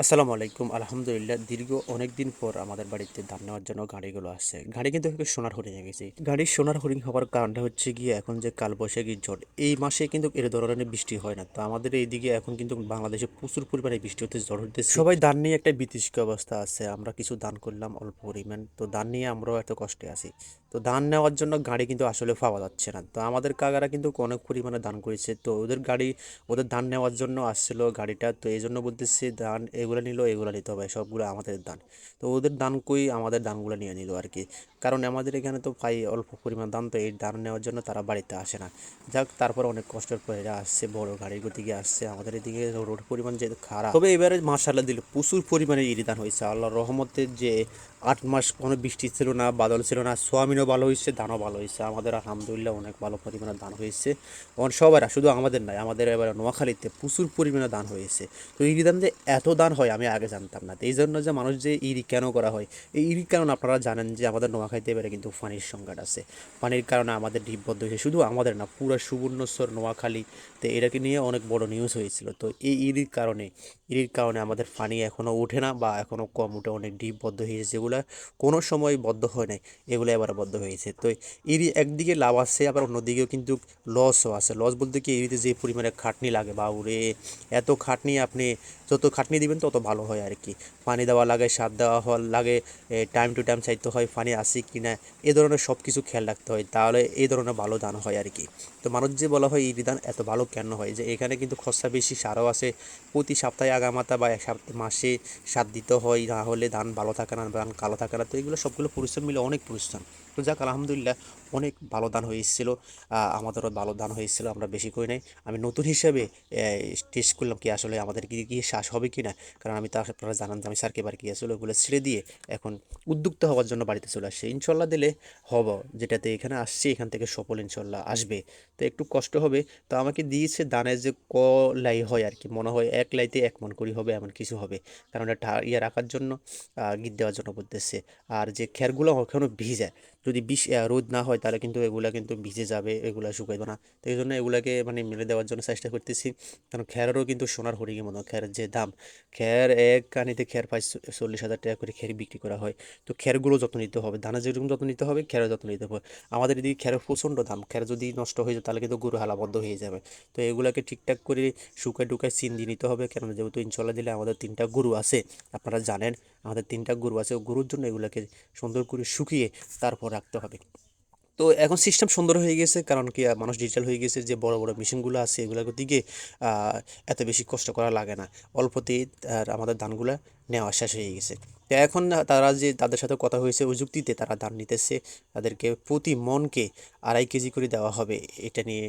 আসসালামু আলাইকুম। আলহামদুলিল্লাহ দীর্ঘ অনেক দিন পর আমাদের বাড়িতে ধান নেওয়ার জন্য গাড়িগুলো আসছে। গাড়ি কিন্তু একটু সোনার হরিণ হয়ে গেছে। গাড়ির সোনার হরিণ হওয়ার কারণটা হচ্ছে গিয়ে এখন যে কালবৈশাখী ঝড়, এই মাসে কিন্তু এর ধরনের বৃষ্টি হয় না। তো আমাদের এইদিকে এখন কিন্তু বাংলাদেশে প্রচুর পরিমাণে বৃষ্টি হতেছে, ঝড় হতেছে। সবাই ধান নিয়ে একটা বিতৃষ্ণ অবস্থা আছে। আমরা কিছু ধান করলাম অল্প পরিমাণ, তো ধান নিয়ে আমরাও এত কষ্টে আছি। তো ধান নেওয়ার জন্য গাড়ি কিন্তু আসলে পাওয়া যাচ্ছে না। তো আমাদের কাকারা কিন্তু অনেক পরিমাণে ধান করেছে, তো ওদের গাড়ি ওদের ধান নেওয়ার জন্য আসছিল গাড়িটা। তো এই জন্য বলতেছি ধান এগুলো নিল, এগুলো নিতে হবে, সবগুলো আমাদের ধান। তো ওদের ধান কই আমাদের ধানগুলো নিয়ে নিল আর কি। কারণ আমাদের এখানে তো পাই অল্প পরিমাণ ধান, তো এই ধান নেওয়ার জন্য তারা বাড়িতে আসে না। যাক, তারপর অনেক কষ্টের পরে এরা আসছে, বড় গাড়ির গতিকে আসছে। আমাদের এদিকে রোড পরিমাণ যে খারাপ, তবে এবারে মাশাআল্লাহ দিল প্রচুর পরিমাণে ইরি ধান হয়েছে আল্লাহর রহমতে। যে 8 মাস কোনো বৃষ্টি ছিল না, বাদল ছিল না, সোয়াবিনও ভালো হয়েছে, ধানও ভালো হয়েছে। আমাদের আলহামদুলিল্লাহ অনেক ভালো পরিমাণে ধান হয়েছে। সবার, শুধু আমাদের নয়, আমাদের এবার নোয়াখালীতে প্রচুর পরিমাণে দান হয়েছে। তো ইরি ধান যে এত দান হয় আমি আগে জানতাম না। তো এই জন্য যে মানুষ যে ইরি কেন করা হয়, এই ইরির কারণ আপনারা জানেন যে আমাদের নোয়াখালীতে এবারে কিন্তু পানির সংকট আছে। পানির কারণে আমাদের ডিপবদ্ধ হয়েছে, শুধু আমাদের না, পুরো সুবর্ণচর নোয়াখালীতে এটাকে নিয়ে অনেক বড় নিউজ হয়েছিল। তো এই ইরির কারণে আমাদের পানি এখনও ওঠে না, বা এখনও কম ওঠে, অনেক ডিপবদ্ধ হয়েছে। যেগুলো কোনো সময় বদ্ধ হয় নাই, এগুলো এবার বদ্ধ হয়েছে। তো এরই একদিকে লাভ আছে, আবার অন্যদিকেও কিন্তু লসও আছে। লস বলতে কি, এরিতে যে পরিমাণে খাটনি লাগে বাউরে, এত খাটনি, আপনি যত খাটনি দিবেন তত ভালো হয় আর কি। পানি দেওয়া লাগে, সার দেওয়া লাগে, টাইম টু টাইম চাইতে হয় পানি আসি কি না, এ ধরনের সব কিছু খেয়াল রাখতে হয়, তাহলে এই ধরনের ভালো ধান হয় আর কি। তো মানুষ যে বলা হয় এই ধান এত ভালো কেন হয়, যে এখানে কিন্তু খরচা বেশি, সারও আছে। প্রতি সপ্তাহে আগামাতা বা এক সপ্তাহ মাসে সার দিতে হয়, না হলে ধান ভালো থাকে না, ধান কালো থাকে না। তো এগুলো সবগুলো পরিশ্রম মিলে অনেক পরিশ্রম। তো যাক, আলহামদুলিল্লাহ অনেক ভালো ধান হয়েছিল। আমাদেরও ভালো ধান হয়েছিল, আমরা বেশি করি নাই। আমি নতুন হিসেবে টেস্ট করলাম কি আসলে আমাদের কি শ্বাস হবে কি না। কারণ আমি তো, আপনারা জানান যে আমি স্যারকে বার গিয়েছিল, ওগুলো ছেড়ে দিয়ে এখন উদ্যুক্ত হওয়ার জন্য বাড়িতে চলে আসছে। ইনশাল্লাহ দিলে হব, যেটাতে এখানে আসছি এখান থেকে সফল ইনশাল্লাহ আসবে। তো একটু কষ্ট হবে। তো আমাকে দিয়েছে দানের যে লাই হয় আর কি, মনে হয় এক লাইতে 1 মণ করি হবে, এমন কিছু হবে। কারণ এটা ইয়ে রাখার জন্য, গিট দেওয়ার জন্য বলতেছে। আর যে খেরগুলো এখনও ভিজে, যদি রোদ না হয় তাহলে কিন্তু এগুলা কিন্তু ভিজে যাবে, এগুলা শুকাইবে না। তো এই জন্য এগুলাকে মানে মেলে দেওয়ার জন্য চেষ্টা করতেছি। কারণ খ্যারেরও কিন্তু সোনার হরিণের মতো, খ্যারের যে দাম, খ্যার এক কানিতে খ্যার প্রায় 40,000 টাকা করে খ্যার বিক্রি করা হয়। তো খ্যারগুলো যত্ন নিতে হবে, ধানের যেরকম যত্ন নিতে হবে খ্যারের যত্ন নিতে হবে। আমাদের এদিকে খ্যারের প্রচণ্ড দাম, খ্যার যদি নষ্ট হয়ে যায় তাহলে কিন্তু গরু হালাবদ্ধ হয়ে যাবে। তো এগুলাকে ঠিকঠাক করে শুকায় টুকায় চিন দিয়ে নিতে হবে। কেন, যেহেতু ইনশাল্লাহ দিলে আমাদের 3টা গরু আছে, আপনারা জানেন আমাদের 3টা গরু আছে। গরুর জন্য এগুলাকে সুন্দর করে শুকিয়ে তারপর রাখতে হবে। তো এখন সিস্টেম সুন্দর হয়ে গেছে, কারণ কি মানুষ ডিজিটাল হয়ে গেছে, যে বড় বড় মেশিনগুলো আছে এগুলোর দিকে এত বেশি কষ্ট করা লাগে না, অল্পতেই আর আমাদের ধানগুলা নেওয়া শেষ হয়ে গেছে। তো এখন তারা যে তাদের সাথে কথা হয়েছে, ওই যুক্তিতে তারা ধান নিতেছে। তাদেরকে প্রতি মনকে 2.5 কেজি করে দেওয়া হবে, এটা নিয়ে